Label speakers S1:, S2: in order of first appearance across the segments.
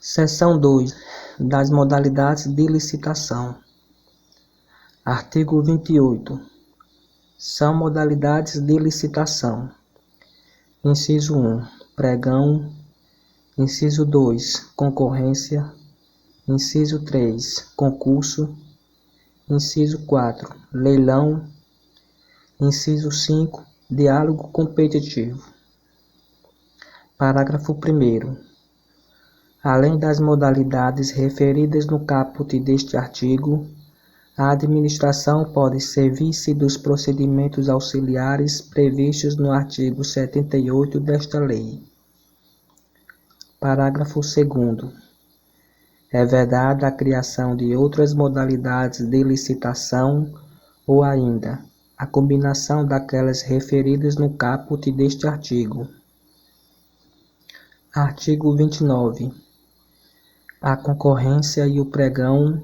S1: Seção 2. Das modalidades de licitação. Artigo 28. São modalidades de licitação. Inciso 1. Pregão. Inciso 2. Concorrência. Inciso 3. Concurso. Inciso 4. Leilão. Inciso 5. Diálogo competitivo. Parágrafo 1º. Além das modalidades referidas no caput deste artigo, a administração pode servir-se dos procedimentos auxiliares previstos no artigo 78 desta lei. Parágrafo 2º. É vedada a criação de outras modalidades de licitação ou ainda a combinação daquelas referidas no caput deste artigo. Artigo 29. A concorrência e o pregão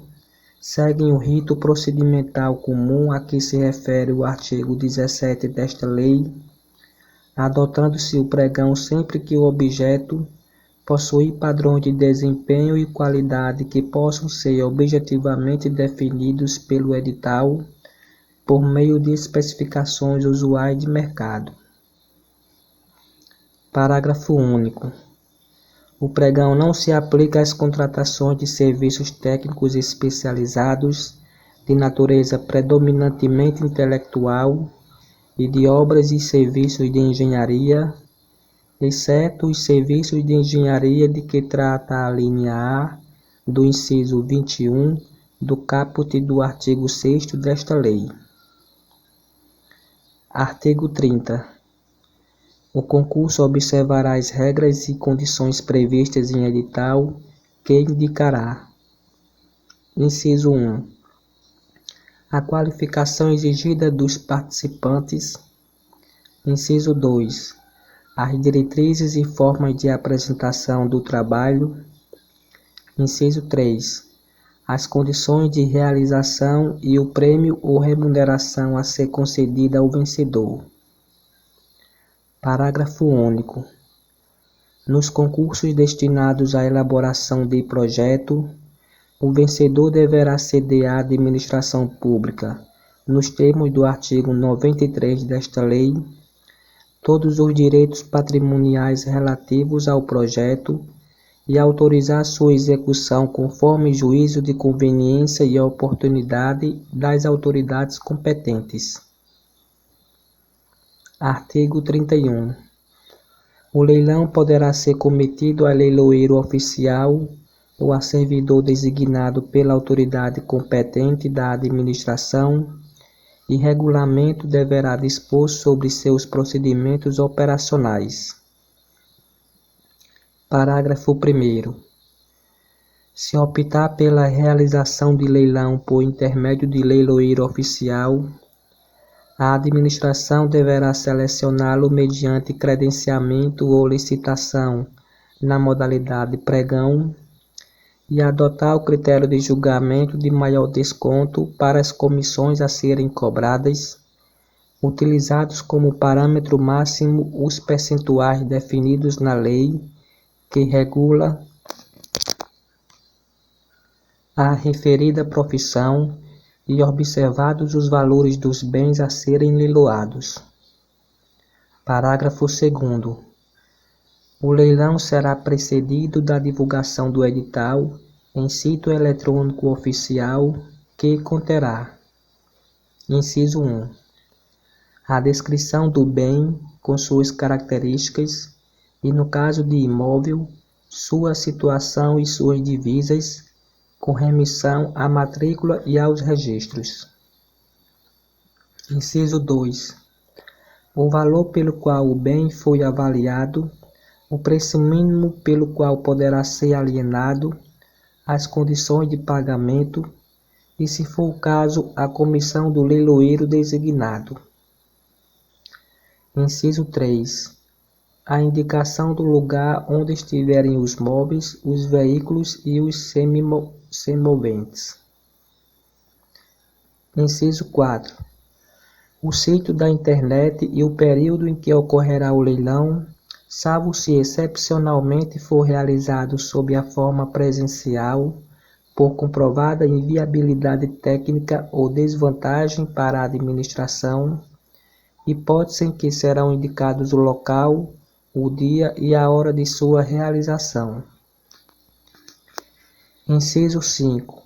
S1: seguem o rito procedimental comum a que se refere o artigo 17 desta lei, adotando-se o pregão sempre que o objeto possuir padrões de desempenho e qualidade que possam ser objetivamente definidos pelo edital por meio de especificações usuais de mercado. Parágrafo único. O pregão não se aplica às contratações de serviços técnicos especializados de natureza predominantemente intelectual e de obras e serviços de engenharia, exceto os serviços de engenharia de que trata a linha A do inciso 21 do caput do artigo 6º desta lei. Artigo 30. O concurso observará as regras e condições previstas em edital que indicará. Inciso 1. A qualificação exigida dos participantes. Inciso 2. As diretrizes e formas de apresentação do trabalho. Inciso 3. As condições de realização e o prêmio ou remuneração a ser concedida ao vencedor. Parágrafo único. Nos concursos destinados à elaboração de projeto, o vencedor deverá ceder à administração pública, nos termos do artigo 93 desta lei, todos os direitos patrimoniais relativos ao projeto e autorizar sua execução conforme juízo de conveniência e oportunidade das autoridades competentes. Artigo 31. O leilão poderá ser cometido a leiloeiro oficial ou a servidor designado pela autoridade competente da administração e regulamento deverá dispor sobre seus procedimentos operacionais. Parágrafo 1º. Se optar pela realização de leilão por intermédio de leiloeiro oficial, a administração deverá selecioná-lo mediante credenciamento ou licitação na modalidade pregão e adotar o critério de julgamento de maior desconto para as comissões a serem cobradas, utilizados como parâmetro máximo os percentuais definidos na lei que regula a referida profissão e observados os valores dos bens a serem leiloados. Parágrafo 2º. O leilão será precedido da divulgação do edital em sítio eletrônico oficial que conterá: inciso 1. A descrição do bem com suas características e, no caso de imóvel, sua situação e suas divisas, com remissão à matrícula e aos registros. Inciso 2. O valor pelo qual o bem foi avaliado, o preço mínimo pelo qual poderá ser alienado, as condições de pagamento e, se for o caso, a comissão do leiloeiro designado. Inciso 3. A indicação do lugar onde estiverem os móveis, os veículos e os semoventes. Inciso 4. O sítio da internet e o período em que ocorrerá o leilão salvo se excepcionalmente for realizado sob a forma presencial, por comprovada inviabilidade técnica ou desvantagem para a administração, hipótese em que serão indicados o local, o dia e a hora de sua realização. Inciso 5.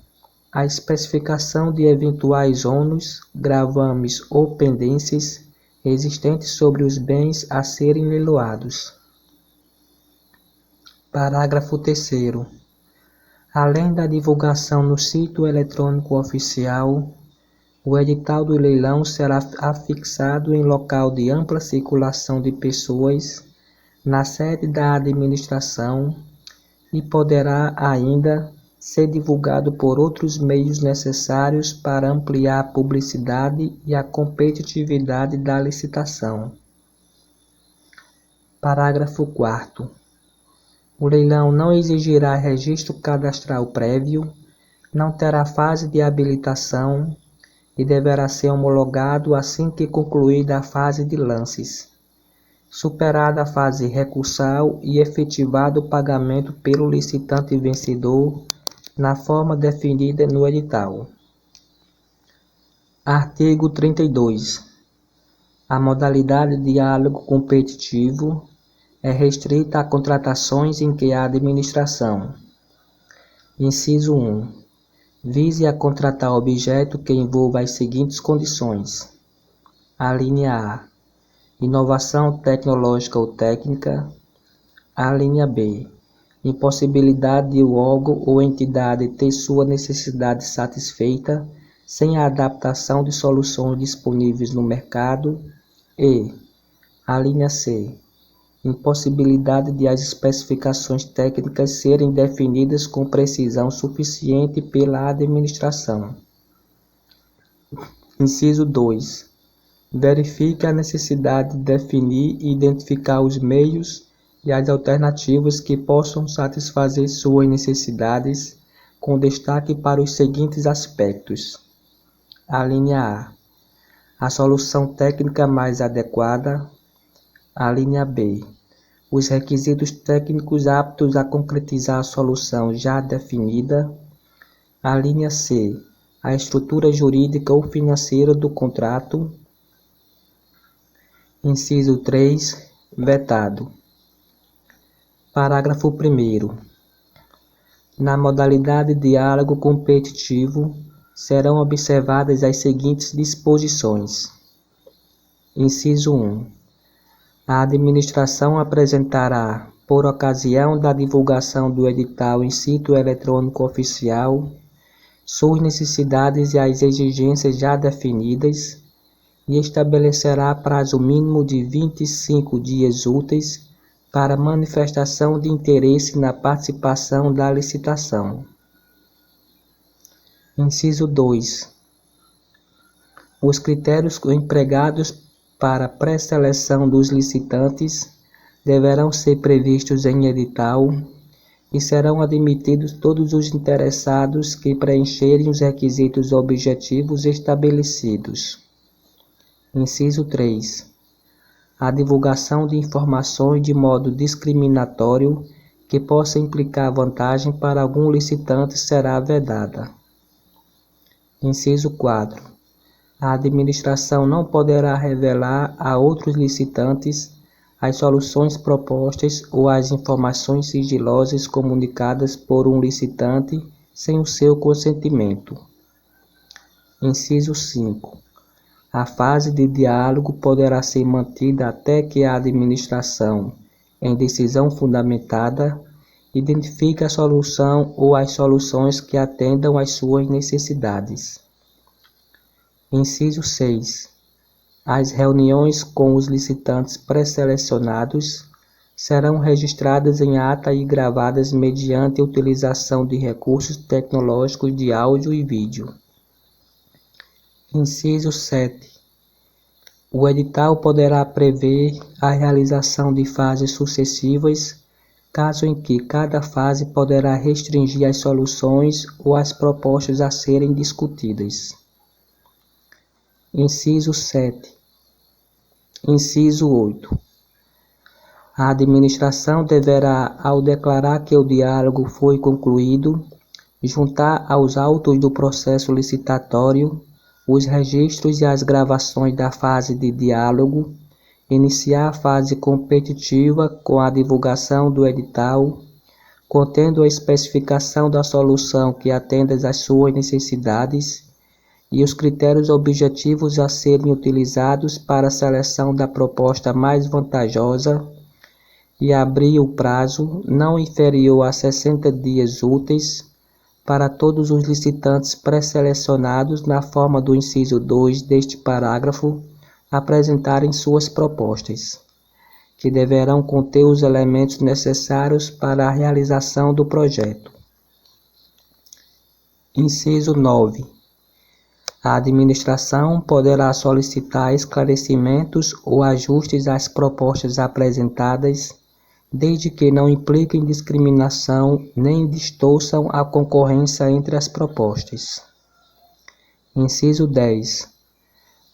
S1: A especificação de eventuais ônus, gravames ou pendências existentes sobre os bens a serem leiloados. Parágrafo 3º. Além da divulgação no sítio eletrônico oficial, o edital do leilão será afixado em local de ampla circulação de pessoas, na sede da administração, e poderá ainda ser divulgado por outros meios necessários para ampliar a publicidade e a competitividade da licitação. Parágrafo 4º. O leilão não exigirá registro cadastral prévio, não terá fase de habilitação e deverá ser homologado assim que concluída a fase de lances, superada a fase recursal e efetivado o pagamento pelo licitante vencedor na forma definida no edital. Artigo 32. A modalidade de diálogo competitivo é restrita a contratações em que a administração: inciso 1. Vise a contratar objeto que envolva as seguintes condições: alínea A. Inovação tecnológica ou técnica. Alínea B. Impossibilidade de o órgão ou entidade ter sua necessidade satisfeita sem a adaptação de soluções disponíveis no mercado. E. Alínea C. Impossibilidade de as especificações técnicas serem definidas com precisão suficiente pela administração. Inciso 2. Verifique a necessidade de definir e identificar os meios e as alternativas que possam satisfazer suas necessidades, com destaque para os seguintes aspectos: alínea A. A solução técnica mais adequada. Alínea B. Os requisitos técnicos aptos a concretizar a solução já definida. Alínea C. A estrutura jurídica ou financeira do contrato. Inciso 3. Vetado. Parágrafo 1º. Na modalidade de diálogo competitivo, serão observadas as seguintes disposições. Inciso 1. A administração apresentará, por ocasião da divulgação do edital em sítio eletrônico oficial, suas necessidades e as exigências já definidas e estabelecerá prazo mínimo de 25 dias úteis para manifestação de interesse na participação da licitação. Inciso 2. Os critérios empregados para pré-seleção dos licitantes deverão ser previstos em edital e serão admitidos todos os interessados que preencherem os requisitos objetivos estabelecidos. Inciso 3. A divulgação de informações de modo discriminatório que possa implicar vantagem para algum licitante será vedada. Inciso 4. A administração não poderá revelar a outros licitantes as soluções propostas ou as informações sigilosas comunicadas por um licitante sem o seu consentimento. Inciso 5. A fase de diálogo poderá ser mantida até que a administração, em decisão fundamentada, identifique a solução ou as soluções que atendam às suas necessidades. Inciso 6. As reuniões com os licitantes pré-selecionados serão registradas em ata e gravadas mediante a utilização de recursos tecnológicos de áudio e vídeo. Inciso 7. O edital poderá prever a realização de fases sucessivas, caso em que cada fase poderá restringir as soluções ou as propostas a serem discutidas. Inciso 7. Inciso 8. A administração deverá, ao declarar que o diálogo foi concluído, juntar aos autos do processo licitatório os registros e as gravações da fase de diálogo, iniciar a fase competitiva com a divulgação do edital, contendo a especificação da solução que atenda às suas necessidades e os critérios objetivos a serem utilizados para a seleção da proposta mais vantajosa e abrir o prazo não inferior a 60 dias úteis para todos os licitantes pré-selecionados na forma do inciso 2 deste parágrafo apresentarem suas propostas, que deverão conter os elementos necessários para a realização do projeto. Inciso 9. A administração poderá solicitar esclarecimentos ou ajustes às propostas apresentadas, desde que não impliquem discriminação nem distorçam a concorrência entre as propostas. Inciso 10.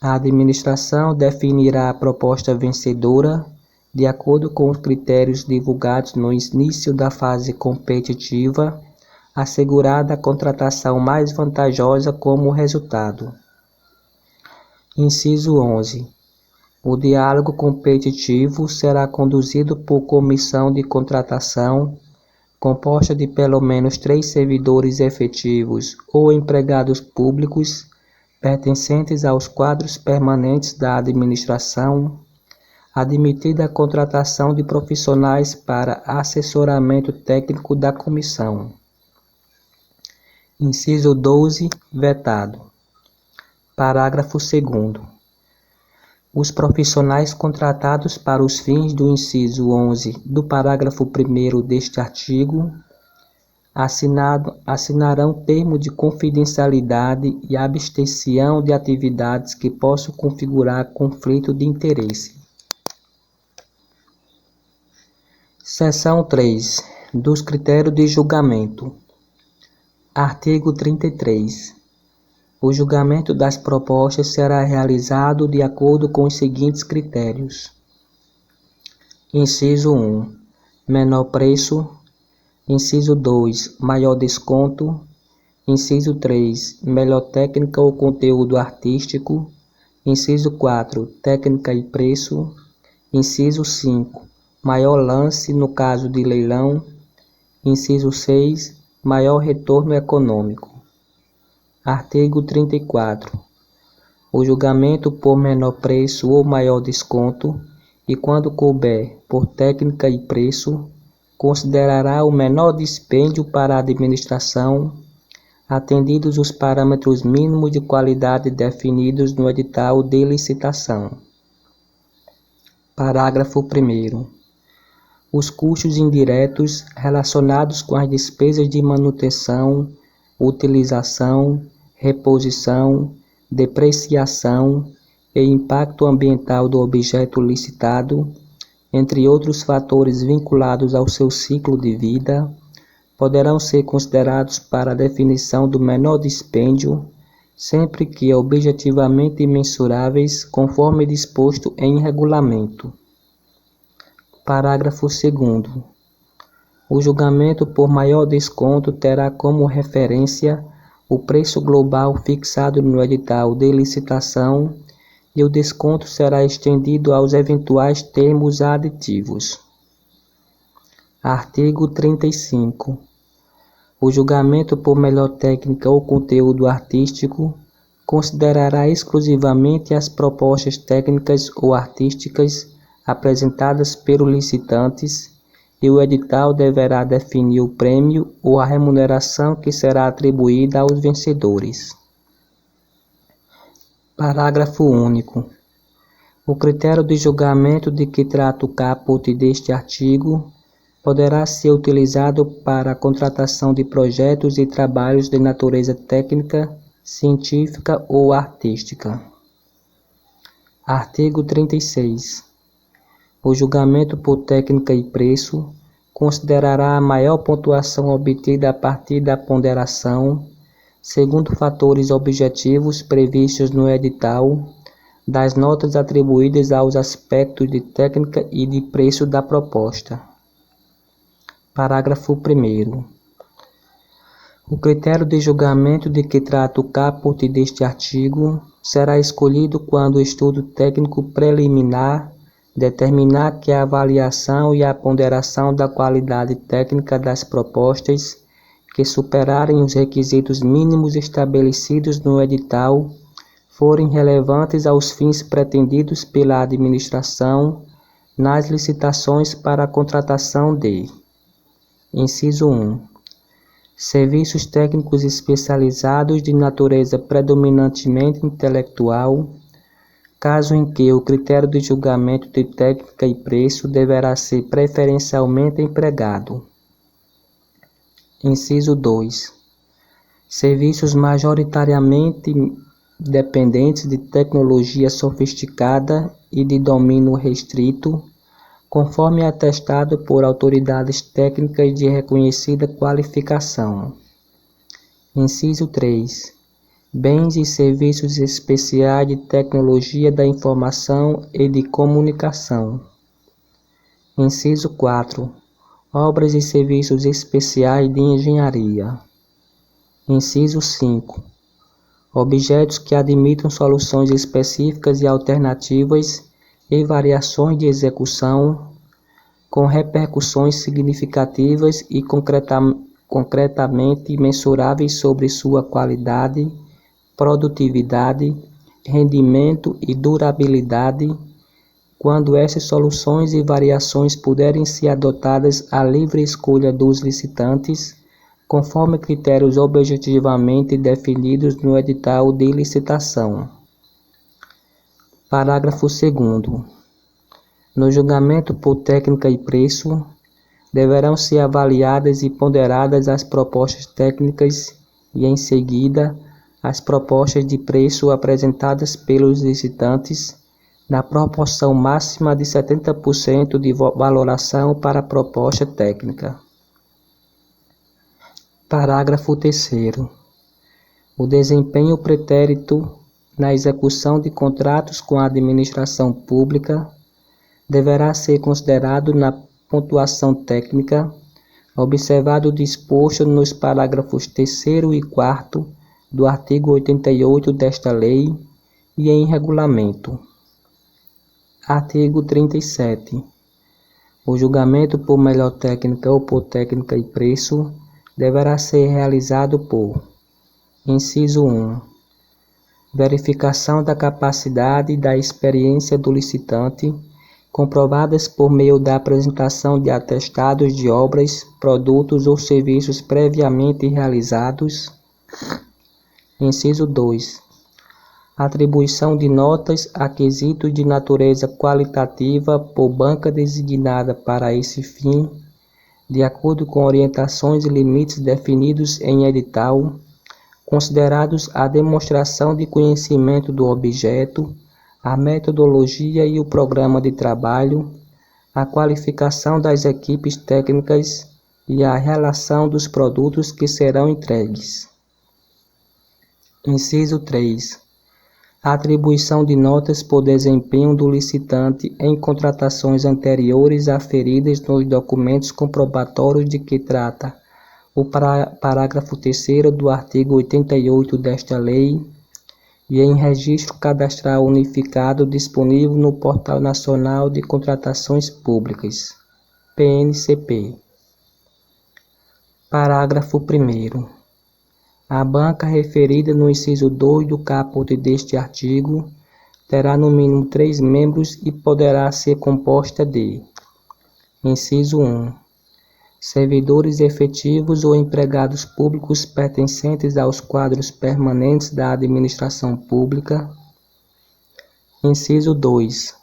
S1: A administração definirá a proposta vencedora de acordo com os critérios divulgados no início da fase competitiva, assegurada a contratação mais vantajosa como resultado. Inciso 11. O diálogo competitivo será conduzido por comissão de contratação, composta de pelo menos 3 servidores efetivos ou empregados públicos, pertencentes aos quadros permanentes da administração, admitida a contratação de profissionais para assessoramento técnico da comissão. Inciso 12, vetado. Parágrafo 2º. Os profissionais contratados para os fins do inciso 11 do parágrafo 1º deste artigo assinarão termo de confidencialidade e abstenção de atividades que possam configurar conflito de interesse. Seção 3. Dos critérios de julgamento. Artigo 33. O julgamento das propostas será realizado de acordo com os seguintes critérios. Inciso 1. Menor preço. Inciso 2. Maior desconto. Inciso 3. Melhor técnica ou conteúdo artístico. Inciso 4. Técnica e preço. Inciso 5. Maior lance no caso de leilão. Inciso 6. Maior retorno econômico. Artigo 34. O julgamento por menor preço ou maior desconto, e quando couber por técnica e preço, considerará o menor dispêndio para a administração, atendidos os parâmetros mínimos de qualidade definidos no edital de licitação. Parágrafo 1º. Os custos indiretos relacionados com as despesas de manutenção, utilização, reposição, depreciação e impacto ambiental do objeto licitado, entre outros fatores vinculados ao seu ciclo de vida, poderão ser considerados para a definição do menor dispêndio, sempre que objetivamente mensuráveis, conforme disposto em regulamento. Parágrafo 2º. O julgamento por maior desconto terá como referência o preço global fixado no edital de licitação e o desconto será estendido aos eventuais termos aditivos. Artigo 35. O julgamento por melhor técnica ou conteúdo artístico considerará exclusivamente as propostas técnicas ou artísticas apresentadas pelos licitantes, e o edital deverá definir o prêmio ou a remuneração que será atribuída aos vencedores. Parágrafo único. O critério de julgamento de que trata o caput deste artigo poderá ser utilizado para a contratação de projetos e trabalhos de natureza técnica, científica ou artística. Artigo 36. O julgamento por técnica e preço considerará a maior pontuação obtida a partir da ponderação, segundo fatores objetivos previstos no edital, das notas atribuídas aos aspectos de técnica e de preço da proposta. Parágrafo 1º. O critério de julgamento de que trata o caput deste artigo será escolhido quando o estudo técnico preliminar determinar que a avaliação e a ponderação da qualidade técnica das propostas que superarem os requisitos mínimos estabelecidos no edital forem relevantes aos fins pretendidos pela administração nas licitações para a contratação de: inciso 1. Serviços técnicos especializados de natureza predominantemente intelectual, caso em que o critério de julgamento de técnica e preço deverá ser preferencialmente empregado. Inciso 2. Serviços majoritariamente dependentes de tecnologia sofisticada e de domínio restrito, conforme atestado por autoridades técnicas de reconhecida qualificação. Inciso 3. Bens e serviços especiais de tecnologia da informação e de comunicação. Inciso 4. Obras e serviços especiais de engenharia. Inciso 5. Objetos que admitam soluções específicas e alternativas e variações de execução, com repercussões significativas e concretamente mensuráveis sobre sua qualidade, produtividade, rendimento e durabilidade, quando essas soluções e variações puderem ser adotadas à livre escolha dos licitantes, conforme critérios objetivamente definidos no edital de licitação. Parágrafo 2º. No julgamento por técnica e preço, deverão ser avaliadas e ponderadas as propostas técnicas e, em seguida, as propostas de preço apresentadas pelos licitantes, na proporção máxima de 70% de valoração para a proposta técnica. Parágrafo 3º. O desempenho pretérito na execução de contratos com a administração pública deverá ser considerado na pontuação técnica, observado o disposto nos parágrafos 3º e 4º do artigo 88 desta lei e em regulamento. Artigo 37. O julgamento por melhor técnica ou por técnica e preço deverá ser realizado por: inciso 1. Verificação da capacidade e da experiência do licitante, comprovadas por meio da apresentação de atestados de obras, produtos ou serviços previamente realizados. Inciso 2. Atribuição de notas a quesitos de natureza qualitativa por banca designada para esse fim, de acordo com orientações e limites definidos em edital, considerados a demonstração de conhecimento do objeto, a metodologia e o programa de trabalho, a qualificação das equipes técnicas e a relação dos produtos que serão entregues. Inciso 3. A atribuição de notas por desempenho do licitante em contratações anteriores aferidas nos documentos comprobatórios de que trata o parágrafo 3º do artigo 88 desta lei e em registro cadastral unificado disponível no Portal Nacional de Contratações Públicas, PNCP. Parágrafo 1º. A banca referida no inciso 2 do caput deste artigo terá no mínimo 3 membros e poderá ser composta de: inciso 1. Servidores efetivos ou empregados públicos pertencentes aos quadros permanentes da administração pública. Inciso 2.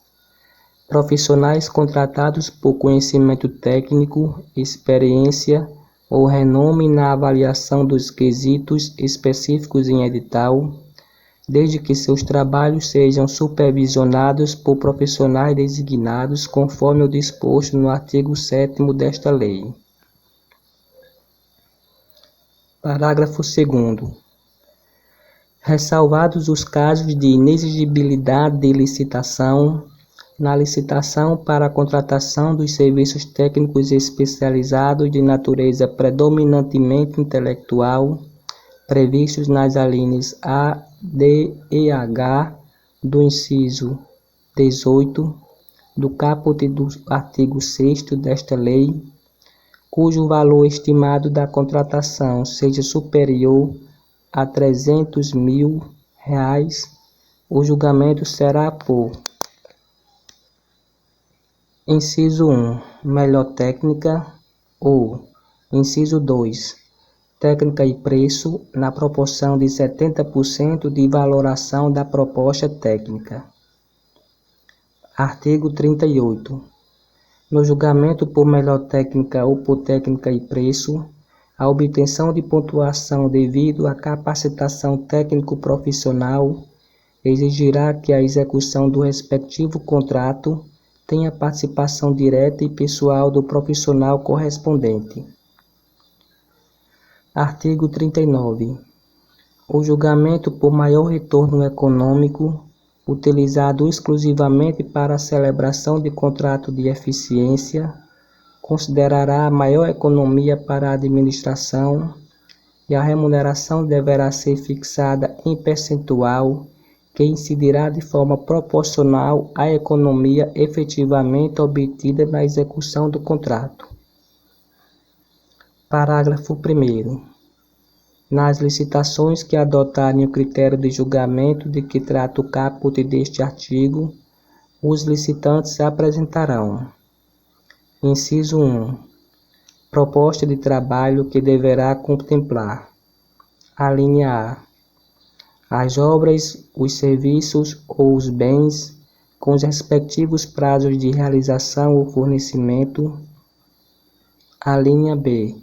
S1: Profissionais contratados por conhecimento técnico, experiência ou renome na avaliação dos quesitos específicos em edital, desde que seus trabalhos sejam supervisionados por profissionais designados conforme o disposto no artigo 7º desta lei. Parágrafo 2º. ressalvados os casos de inexigibilidade de licitação, na licitação para a contratação dos serviços técnicos especializados de natureza predominantemente intelectual, previstos nas alíneas A, D e H do inciso 18 do caput do artigo 6º desta lei, cujo valor estimado da contratação seja superior a R$300.000, o julgamento será por: inciso 1, melhor técnica, ou inciso 2, técnica e preço na proporção de 70% de valoração da proposta técnica. Artigo 38. No julgamento por melhor técnica ou por técnica e preço, a obtenção de pontuação devido à capacitação técnico-profissional exigirá que a execução do respectivo contrato tenha participação direta e pessoal do profissional correspondente. Artigo 39. O julgamento por maior retorno econômico, utilizado exclusivamente para a celebração de contrato de eficiência, considerará a maior economia para a administração e a remuneração deverá ser fixada em percentual que incidirá de forma proporcional à economia efetivamente obtida na execução do contrato. Parágrafo 1º. Nas licitações que adotarem o critério de julgamento de que trata o caput deste artigo, os licitantes apresentarão: inciso 1. Proposta de trabalho que deverá contemplar: a linha A, as obras, os serviços ou os bens, com os respectivos prazos de realização ou fornecimento. A linha B,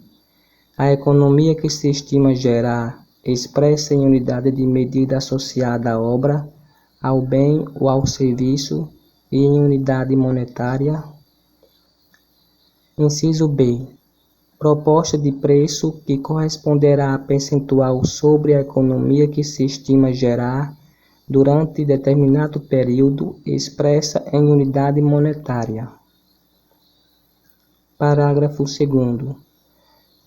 S1: a economia que se estima gerar, expressa em unidade de medida associada à obra, ao bem ou ao serviço e em unidade monetária. Inciso B, proposta de preço que corresponderá a percentual sobre a economia que se estima gerar durante determinado período, expressa em unidade monetária. Parágrafo 2º.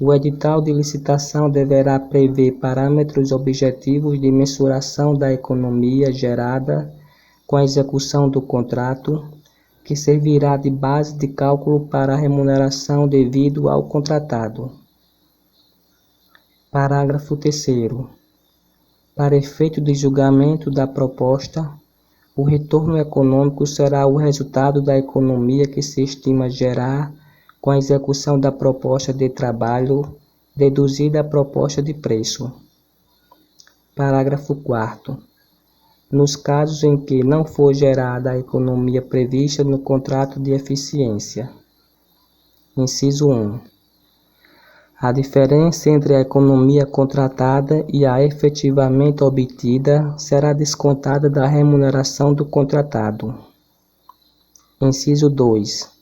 S1: O edital de licitação deverá prever parâmetros objetivos de mensuração da economia gerada com a execução do contrato, que servirá de base de cálculo para a remuneração devido ao contratado. Parágrafo 3º. Para efeito de julgamento da proposta, o retorno econômico será o resultado da economia que se estima gerar com a execução da proposta de trabalho, deduzida a proposta de preço. Parágrafo 4º. Nos casos em que não for gerada a economia prevista no contrato de eficiência. Inciso 1. A diferença entre a economia contratada e a efetivamente obtida será descontada da remuneração do contratado. Inciso 2.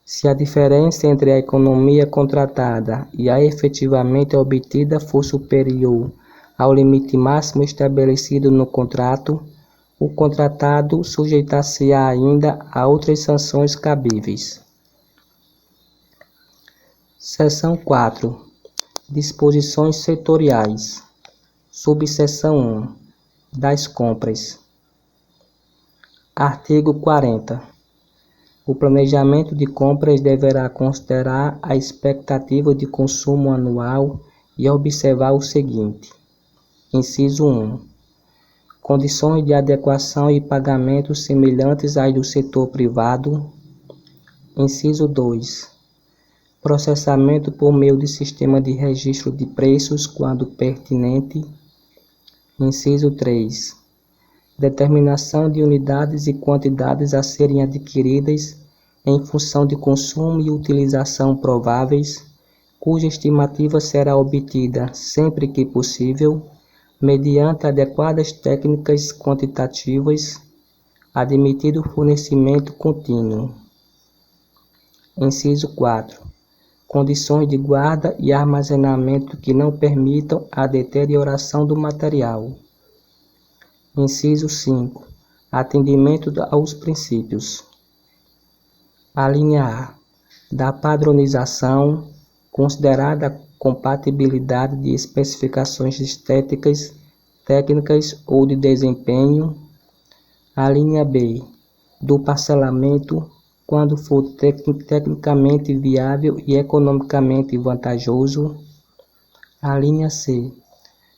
S1: Se a diferença entre a economia contratada e a efetivamente obtida for superior ao limite máximo estabelecido no contrato, o contratado sujeitar-se-á ainda a outras sanções cabíveis. Seção 4. Disposições setoriais. Subseção 1. Das compras. Artigo 40. O planejamento de compras deverá considerar a expectativa de consumo anual e observar o seguinte: inciso 1. Condições de adequação e pagamento semelhantes às do setor privado. Inciso 2. Processamento por meio de sistema de registro de preços, quando pertinente. Inciso 3. Determinação de unidades e quantidades a serem adquiridas em função de consumo e utilização prováveis, cuja estimativa será obtida, sempre que possível, mediante adequadas técnicas quantitativas, admitido o fornecimento contínuo. Inciso 4. Condições de guarda e armazenamento que não permitam a deterioração do material. Inciso 5. Atendimento aos princípios. A linha A. Da padronização, considerada a compatibilidade de especificações estéticas, técnicas ou de desempenho. A linha B. Do parcelamento, quando for tecnicamente viável e economicamente vantajoso. A linha C.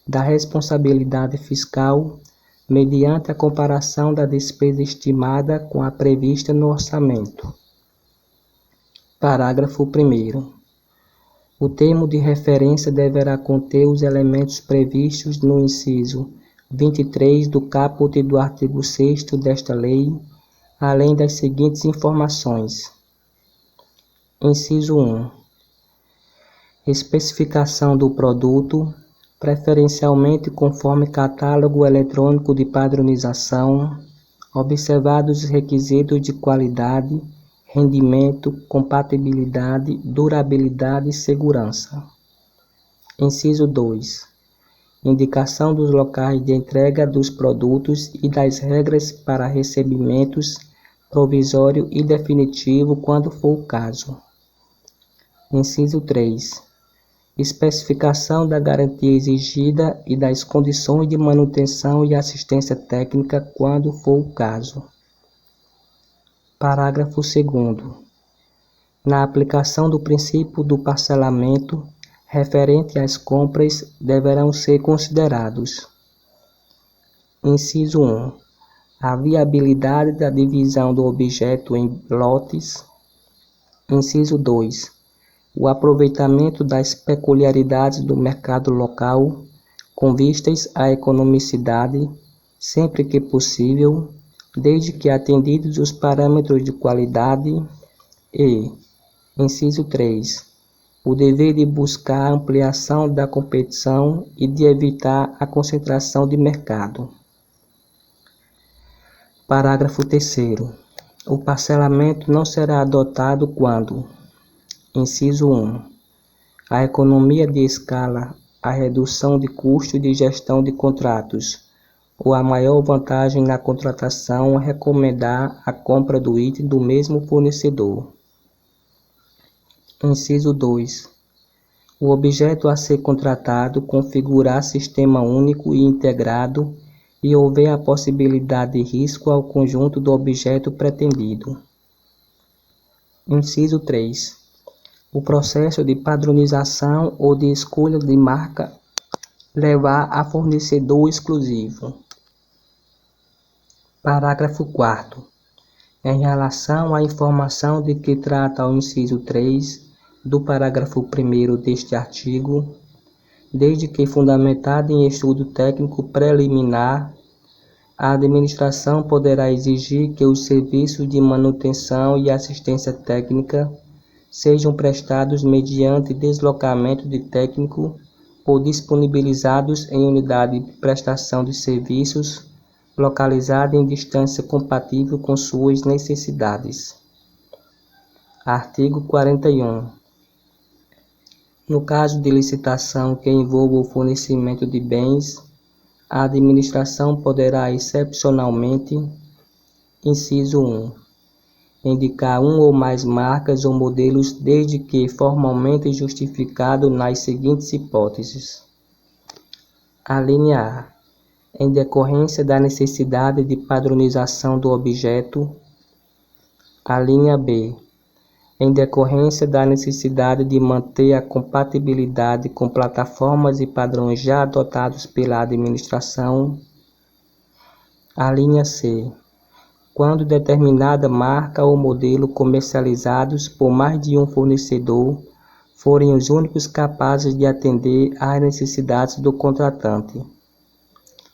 S1: Da responsabilidade fiscal, mediante a comparação da despesa estimada com a prevista no orçamento. Parágrafo 1º. O termo de referência deverá conter os elementos previstos no inciso 23 do caput do artigo 6º desta lei, além das seguintes informações. Inciso 1. Especificação do produto, preferencialmente conforme catálogo eletrônico de padronização, observados os requisitos de qualidade, rendimento, compatibilidade, durabilidade e segurança. Inciso 2. Indicação dos locais de entrega dos produtos e das regras para recebimentos provisório e definitivo, quando for o caso. Inciso 3. Especificação da garantia exigida e das condições de manutenção e assistência técnica, quando for o caso. Parágrafo 2º. Na aplicação do princípio do parcelamento, referente às compras, deverão ser considerados. Inciso 1. A viabilidade da divisão do objeto em lotes. Inciso 2. O aproveitamento das peculiaridades do mercado local, com vistas à economicidade, sempre que possível, desde que atendidos os parâmetros de qualidade. E, inciso 3, o dever de buscar a ampliação da competição e de evitar a concentração de mercado. Parágrafo 3º. O parcelamento não será adotado quando: inciso 1, a economia de escala, a redução de custo de gestão de contratos, ou a maior vantagem na contratação recomendar a compra do item do mesmo fornecedor. Inciso 2. O objeto a ser contratado configurar sistema único e integrado e houver a possibilidade de risco ao conjunto do objeto pretendido. Inciso 3. O processo de padronização ou de escolha de marca levar a fornecedor exclusivo. Parágrafo 4º. Em relação à informação de que trata o inciso 3 do parágrafo 1º deste artigo, desde que fundamentada em estudo técnico preliminar, a administração poderá exigir que os serviços de manutenção e assistência técnica sejam prestados mediante deslocamento de técnico ou disponibilizados em unidade de prestação de serviços localizada em distância compatível com suas necessidades. Artigo 41. No caso de licitação que envolva o fornecimento de bens, a administração poderá excepcionalmente, inciso 1, indicar um ou mais marcas ou modelos, desde que formalmente justificado nas seguintes hipóteses. A linha A. Em decorrência da necessidade de padronização do objeto. A linha B. Em decorrência da necessidade de manter a compatibilidade com plataformas e padrões já adotados pela administração. A linha C. Quando determinada marca ou modelo comercializados por mais de um fornecedor forem os únicos capazes de atender às necessidades do contratante.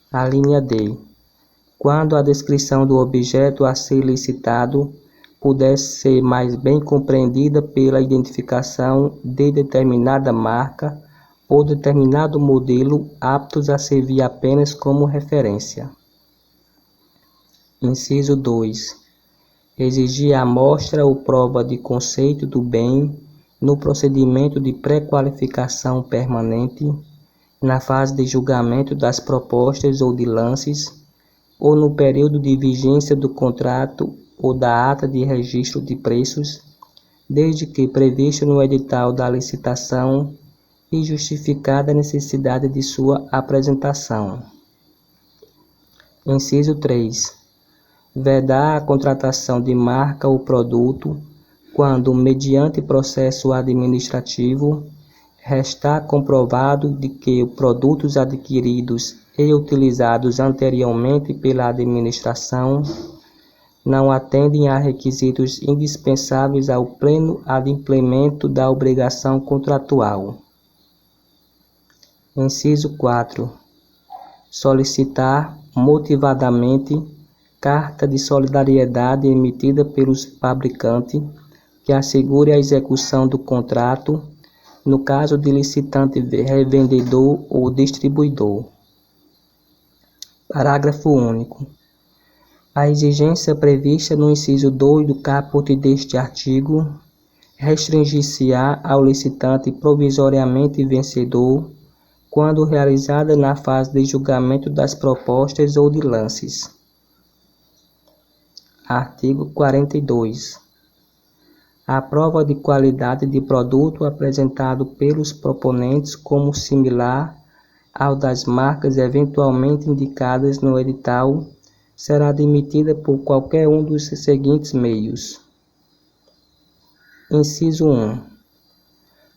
S1: A linha D. Quando a descrição do objeto a ser licitado pudesse ser mais bem compreendida pela identificação de determinada marca ou determinado modelo aptos a servir apenas como referência. Inciso 2. Exigir amostra ou prova de conceito do bem no procedimento de pré-qualificação permanente, na fase de julgamento das propostas ou de lances, ou no período de vigência do contrato ou da ata de registro de preços, desde que previsto no edital da licitação e justificada a necessidade de sua apresentação. Inciso 3. Vedar a contratação de marca ou produto quando, mediante processo administrativo, restar comprovado de que produtos adquiridos e utilizados anteriormente pela administração não atendem a requisitos indispensáveis ao pleno adimplemento da obrigação contratual. Inciso 4. Solicitar motivadamente carta de solidariedade emitida pelos fabricantes que assegure a execução do contrato no caso de licitante revendedor ou distribuidor. Parágrafo único. A exigência prevista no inciso 2 do caput deste artigo restringir-se-á ao licitante provisoriamente vencedor quando realizada na fase de julgamento das propostas ou de lances. Artigo 42. A prova de qualidade de produto apresentado pelos proponentes como similar ao das marcas eventualmente indicadas no edital será admitida por qualquer um dos seguintes meios. Inciso 1.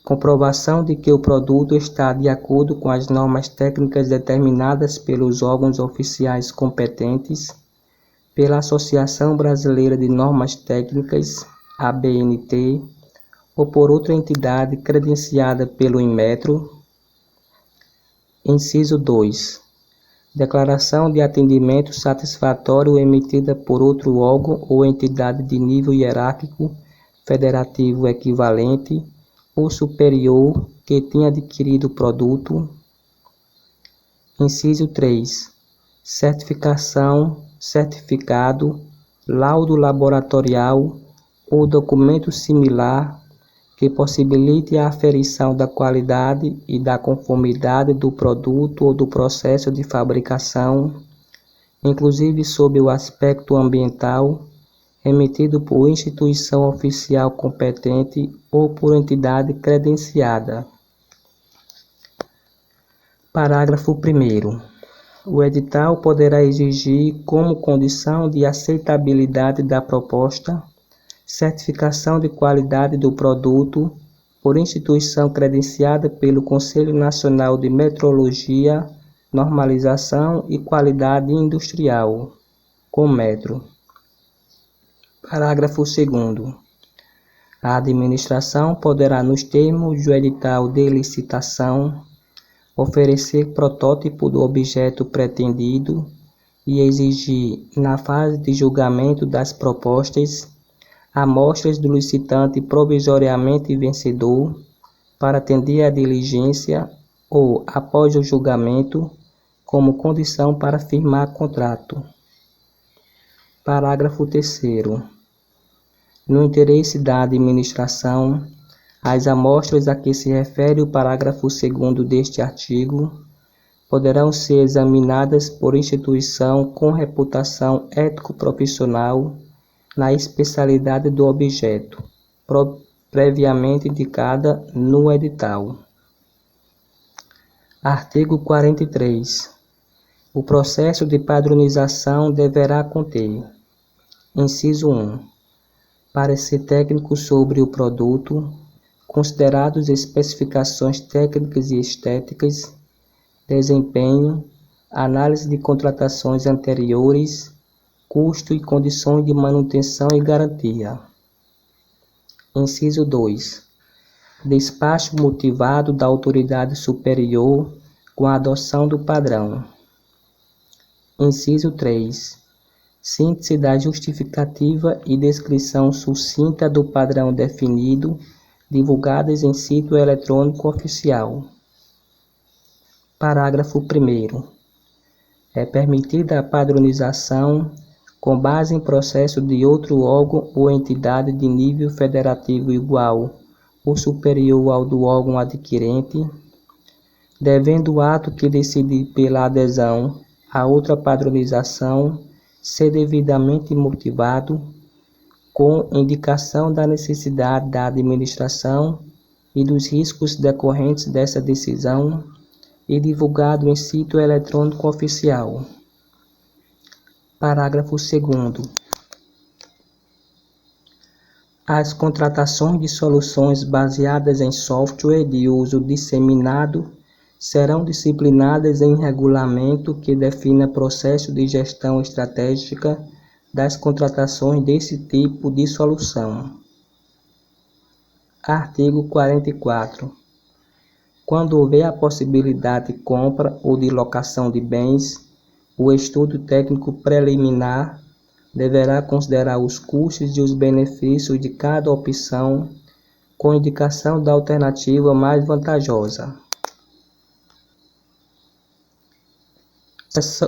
S1: Comprovação de que o produto está de acordo com as normas técnicas determinadas pelos órgãos oficiais competentes, pela Associação Brasileira de Normas Técnicas, ABNT, ou por outra entidade credenciada pelo Inmetro. Inciso 2. Declaração de atendimento satisfatório emitida por outro órgão ou entidade de nível hierárquico federativo equivalente ou superior que tenha adquirido o produto. Inciso 3. Certificação, certificado, laudo laboratorial ou documento similar que possibilite a aferição da qualidade e da conformidade do produto ou do processo de fabricação, inclusive sob o aspecto ambiental, emitido por instituição oficial competente ou por entidade credenciada. Parágrafo 1º. O edital poderá exigir, como condição de aceitabilidade da proposta, certificação de qualidade do produto por instituição credenciada pelo Conselho Nacional de Metrologia, Normalização e Qualidade Industrial, CONMETRO. Parágrafo 2º. A administração poderá, nos termos do edital de licitação, oferecer protótipo do objeto pretendido e exigir, na fase de julgamento das propostas, amostras do licitante provisoriamente vencedor para atender à diligência ou, após o julgamento, como condição para firmar contrato. Parágrafo 3º. No interesse da administração, as amostras a que se refere o parágrafo 2º deste artigo poderão ser examinadas por instituição com reputação ético-profissional na especialidade do objeto, previamente indicada no edital. Artigo 43. O processo de padronização deverá conter: inciso 1. Parecer técnico sobre o produto, considerados especificações técnicas e estéticas, desempenho, análise de contratações anteriores, custo e condições de manutenção e garantia. Inciso 2. Despacho motivado da autoridade superior com a adoção do padrão. Inciso 3. Síntese da justificativa e descrição sucinta do padrão definido, divulgadas em sítio eletrônico oficial. Parágrafo 1º. É permitida a padronização com base em processo de outro órgão ou entidade de nível federativo igual ou superior ao do órgão adquirente, devendo o ato que decidir pela adesão a outra padronização ser devidamente motivado, com indicação da necessidade da administração e dos riscos decorrentes dessa decisão, e divulgado em sítio eletrônico oficial. Parágrafo 2º. As contratações de soluções baseadas em software de uso disseminado serão disciplinadas em regulamento que defina processo de gestão estratégica das contratações desse tipo de solução. Artigo 44. Quando houver a possibilidade de compra ou de locação de bens, o estudo técnico preliminar deverá considerar os custos e os benefícios de cada opção, com indicação da alternativa mais vantajosa.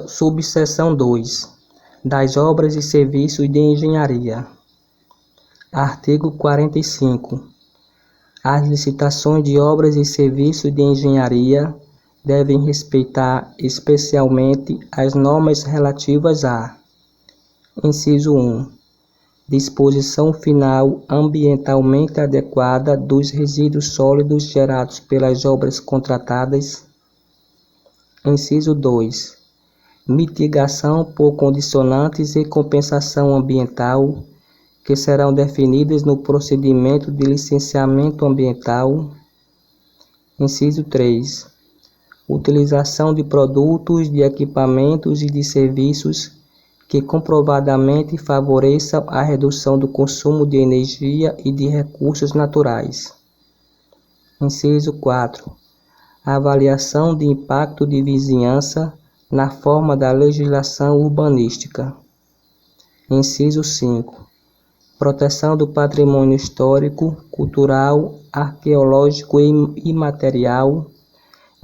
S1: Subseção 2. Das obras e serviços de engenharia. Artigo 45. As licitações de obras e serviços de engenharia devem respeitar especialmente as normas relativas a: inciso 1. Disposição final ambientalmente adequada dos resíduos sólidos gerados pelas obras contratadas. Inciso 2. Mitigação por condicionantes e compensação ambiental, que serão definidas no procedimento de licenciamento ambiental. Inciso 3. Utilização de produtos, de equipamentos e de serviços que comprovadamente favoreçam a redução do consumo de energia e de recursos naturais. Inciso 4. Avaliação de impacto de vizinhança na forma da legislação urbanística. Inciso 5. Proteção do patrimônio histórico, cultural, arqueológico e imaterial,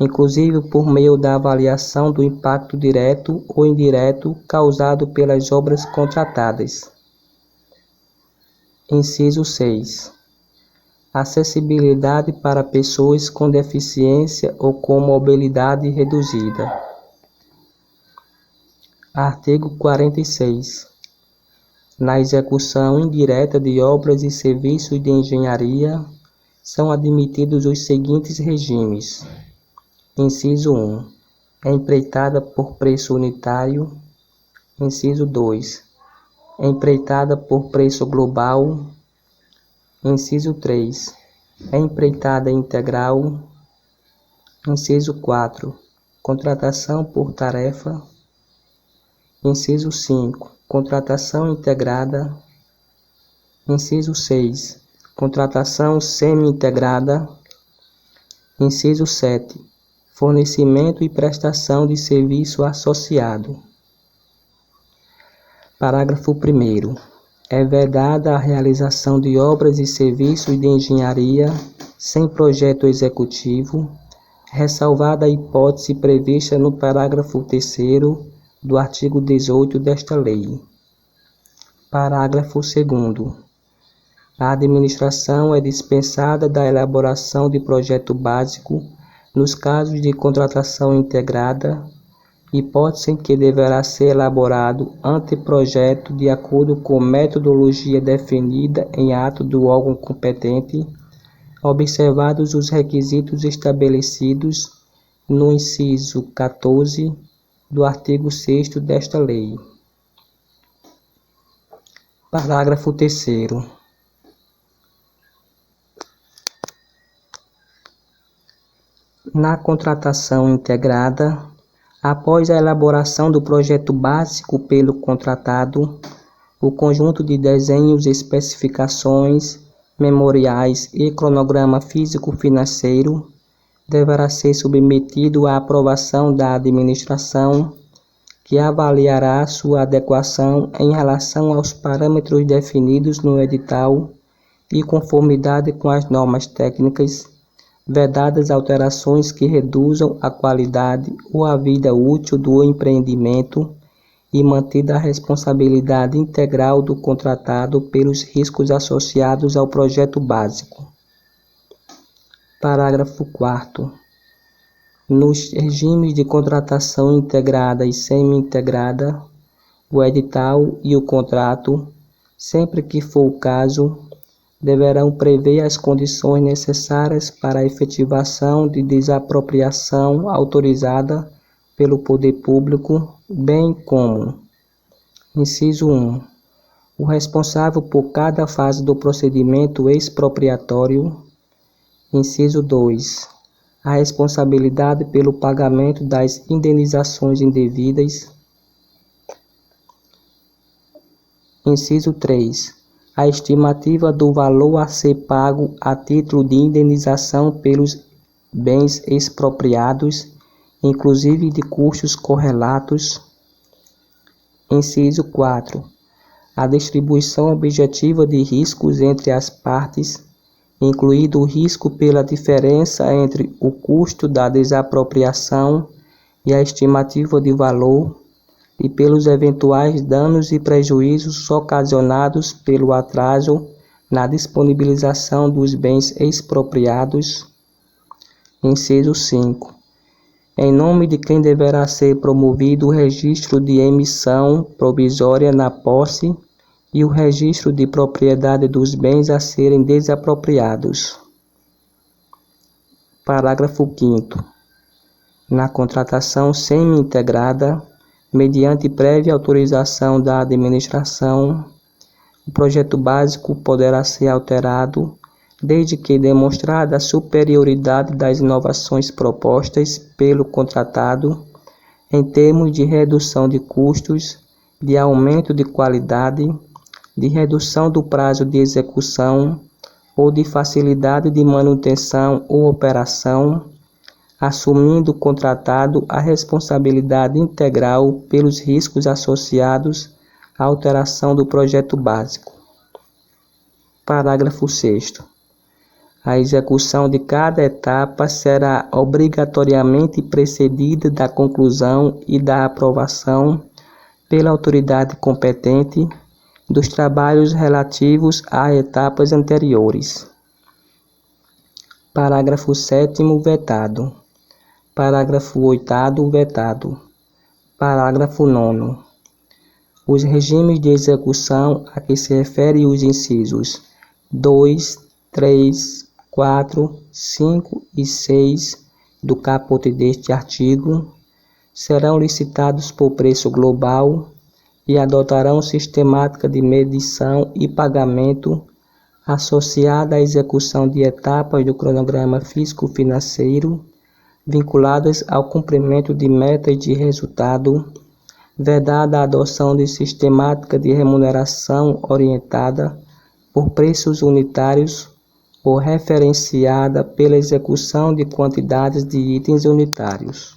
S1: inclusive por meio da avaliação do impacto direto ou indireto causado pelas obras contratadas. Inciso 6. Acessibilidade para pessoas com deficiência ou com mobilidade reduzida. Artigo 46. Na execução indireta de obras e serviços de engenharia, são admitidos os seguintes regimes. Inciso 1. Empreitada por preço unitário. Inciso 2. Empreitada por preço global. Inciso 3. Empreitada integral. Inciso 4. Contratação por tarefa. Inciso 5. Contratação integrada. Inciso 6. Contratação semi-integrada. Inciso 7. Fornecimento e prestação de serviço associado. Parágrafo 1º. É vedada a realização de obras e serviços de engenharia sem projeto executivo, ressalvada a hipótese prevista no parágrafo 3º do artigo 18 desta lei. Parágrafo 2º. A administração é dispensada da elaboração de projeto básico nos casos de contratação integrada, hipótese em que deverá ser elaborado anteprojeto de acordo com metodologia definida em ato do órgão competente, observados os requisitos estabelecidos no inciso 14 do artigo 6º desta lei. Parágrafo 3º. Na contratação integrada, após a elaboração do projeto básico pelo contratado, o conjunto de desenhos, especificações, memoriais e cronograma físico-financeiro deverá ser submetido à aprovação da administração, que avaliará sua adequação em relação aos parâmetros definidos no edital e conformidade com as normas técnicas, vedadas alterações que reduzam a qualidade ou a vida útil do empreendimento e mantida a responsabilidade integral do contratado pelos riscos associados ao projeto básico. Parágrafo 4º. Nos regimes de contratação integrada e semi-integrada, o edital e o contrato, sempre que for o caso, deverão prever as condições necessárias para a efetivação de desapropriação autorizada pelo poder público, bem como: inciso 1. O responsável por cada fase do procedimento expropriatório. Inciso 2. A responsabilidade pelo pagamento das indenizações indevidas. Inciso 3. A estimativa do valor a ser pago a título de indenização pelos bens expropriados, inclusive de custos correlatos. Inciso 4. A distribuição objetiva de riscos entre as partes, incluído o risco pela diferença entre o custo da desapropriação e a estimativa de valor, e pelos eventuais danos e prejuízos ocasionados pelo atraso na disponibilização dos bens expropriados. Inciso 5. Em nome de quem deverá ser promovido o registro de emissão provisória na posse e o registro de propriedade dos bens a serem desapropriados. Parágrafo 5º. Na contratação semi-integrada, mediante prévia autorização da administração, o projeto básico poderá ser alterado, desde que demonstrada a superioridade das inovações propostas pelo contratado, em termos de redução de custos, de aumento de qualidade, de redução do prazo de execução ou de facilidade de manutenção ou operação, assumindo o contratado a responsabilidade integral pelos riscos associados à alteração do projeto básico. Parágrafo 6º. A execução de cada etapa será obrigatoriamente precedida da conclusão e da aprovação pela autoridade competente dos trabalhos relativos a etapas anteriores. Parágrafo 7º, vetado. Parágrafo 8º, vetado. Parágrafo 9º. Os regimes de execução a que se referem os incisos 2, 3, 4, 5 e 6 do caput deste artigo serão licitados por preço global e adotarão sistemática de medição e pagamento associada à execução de etapas do cronograma físico-financeiro vinculadas ao cumprimento de metas de resultado, vedada a adoção de sistemática de remuneração orientada por preços unitários ou referenciada pela execução de quantidades de itens unitários.